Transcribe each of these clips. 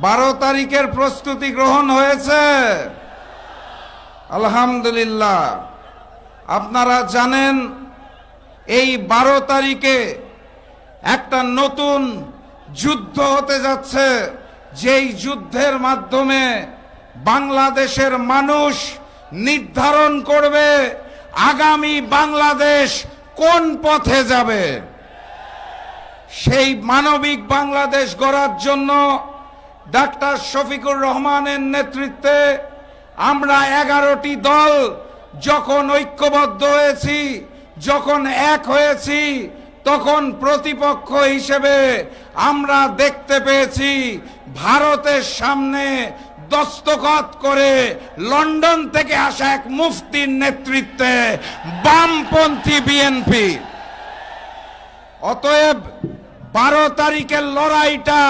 12 তারিখের প্রস্তুতি গ্রহণ হয়েছে আলহামদুলিল্লাহ। আপনারা জানেন এই 12 তারিখে একটা নতুন যুদ্ধ হতে যাচ্ছে, যেই যুদ্ধের মাধ্যমে বাংলাদেশের মানুষ নির্ধারণ করবে আগামী বাংলাদেশ কোন পথে যাবে। সেই মানবিক বাংলাদেশ গড়ার জন্য ডাক্তার শফিকুর রহমানের নেতৃত্বে আমরা 11টি দল যখন ঐক্যবদ্ধ হয়েছি, যখন এক হয়েছি, তখন প্রতিপক্ষ হিসেবে আমরা দেখতে পেয়েছি ভারতের সামনে দস্তখত করে লন্ডন থেকে আসা এক মুফতির নেতৃত্বে বামপন্থী বিএনপি। অতএব 12 তারিখের লড়াইটা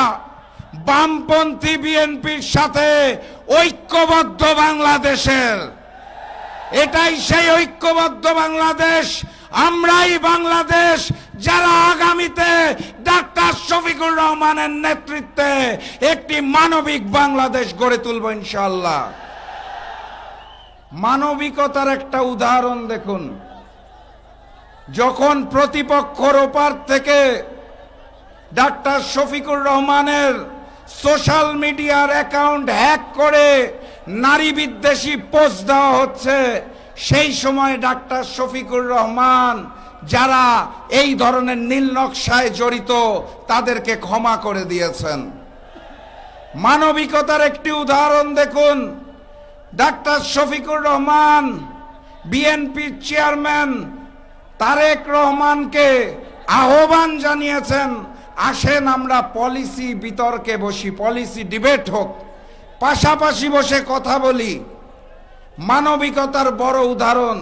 বামপন্থী বিএনপির সাথে ঐক্যবদ্ধ বাংলাদেশের। এটাই সেই ঐক্যবদ্ধ বাংলাদেশ, আমরাই বাংলাদেশ যারা আগামীতে ডাক্তার শফিকুর রহমানের নেতৃত্বে একটি মানবিক বাংলাদেশ গড়ে তুলব ইনশাআল্লাহ। মানবিকতার একটা উদাহরণ দেখুন। যখন প্রতিপক্ষের ওপার থেকে ডাক্তার শফিকুর রহমানের সোশ্যাল মিডিয়ার অ্যাকাউন্ট হ্যাক করে নারী বিদ্বেষী পোস্ট দেওয়া হচ্ছে, সেই সময় ডাক্তার শফিকুর রহমান যারা এই ধরনের নীল নকশায় জড়িত তাদেরকে ক্ষমা করে দিয়েছেন। মানবিকতার একটি উদাহরণ দেখুন। ডাক্তার শফিকুর রহমান বিএনপির চেয়ারম্যান তারেক রহমানকে আহ্বান জানিয়েছেন, আসেন আমরা পলিসি বিতর্কে বসি, পলিসি ডিবেট হোক, পাশাপাশি বসে কথা বলি। মানবিকতার বড় উদাহরণ।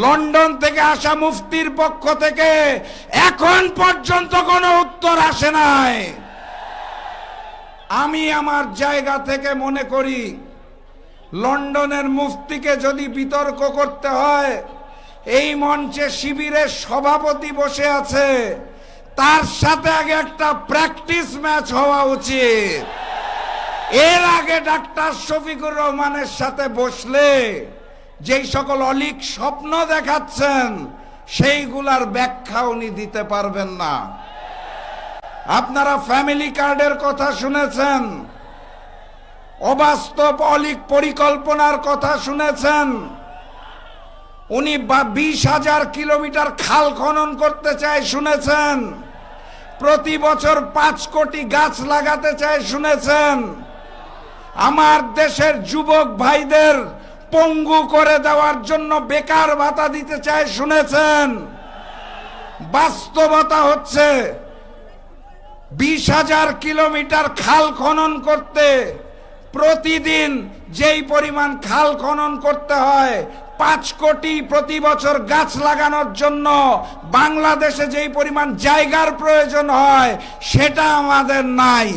লন্ডন থেকে আসা মুফতির পক্ষ থেকে এখন পর্যন্ত কোনো উত্তর আসে নাই। আমি আমার জায়গা থেকে মনে করি লন্ডনের মুফতিকে যদি বিতর্ক করতে হয়, এই মঞ্চে শিবিরের সভাপতি বসে আছে, তার সাথে আগে একটা প্র্যাকটিস ম্যাচ হওয়া উচিত। এর আগে ডাক্তার শফিকুর রহমানের সাথে বসলে যেই সকল অলীক স্বপ্ন দেখাচ্ছেন সেইগুলার ব্যাখ্যা উনি দিতে পারবেন না। আপনারা ফ্যামিলি কার্ডের কথা শুনেছেন, অবাস্তব অলীক পরিকল্পনার কথা শুনেছেন। উনি 20,000 কিলোমিটার খাল খনন করতে চায় শুনেছেন, প্রতি বছর 5 কোটি গাছ লাগাতে চায় শুনেছেন, আমার দেশের যুবক ভাইদের পঙ্গু করে দেওয়ার জন্য বেকার ভাতা দিতে চায় শুনেছেন। বাস্তবতা হচ্ছে 20,000 কিলোমিটার খাল খনন করতে প্রতিদিন যেই পরিমাণ খাল খনন করতে হয়, 5 কোটি প্রতি বছর গাছ লাগানোর জন্য বাংলাদেশে যেই পরিমাণ জায়গার প্রয়োজন হয় সেটা আমাদের নাই।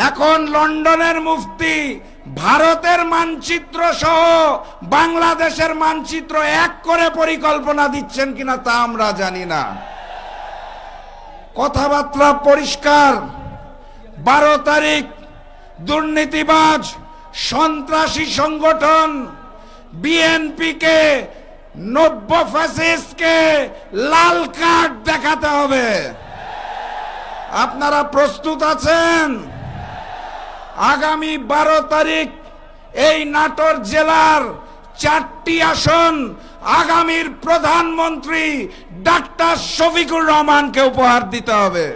এখন লন্ডনের মুফতি ভারতের মানচিত্র সহ বাংলাদেশের মানচিত্র এক করে পরিকল্পনা দিচ্ছেন কিনা তা আমরা জানি না। কথাবার্তা পরিষ্কার। 12 তারিখ দুর্নীতিবাজ সন্ত্রাসী সংগঠন বিএনপিকে, নব্য ফ্যাসিস্টকে লাল কার্ড দেখাতে হবে। আপনারা প্রস্তুত আছেন? আগামী 12 তারিখ এই নাটোর জেলার 4টি আসন আগামীর প্রধানমন্ত্রী ডাক্তার শফিকুর রহমানকে উপহার দিতে হবে।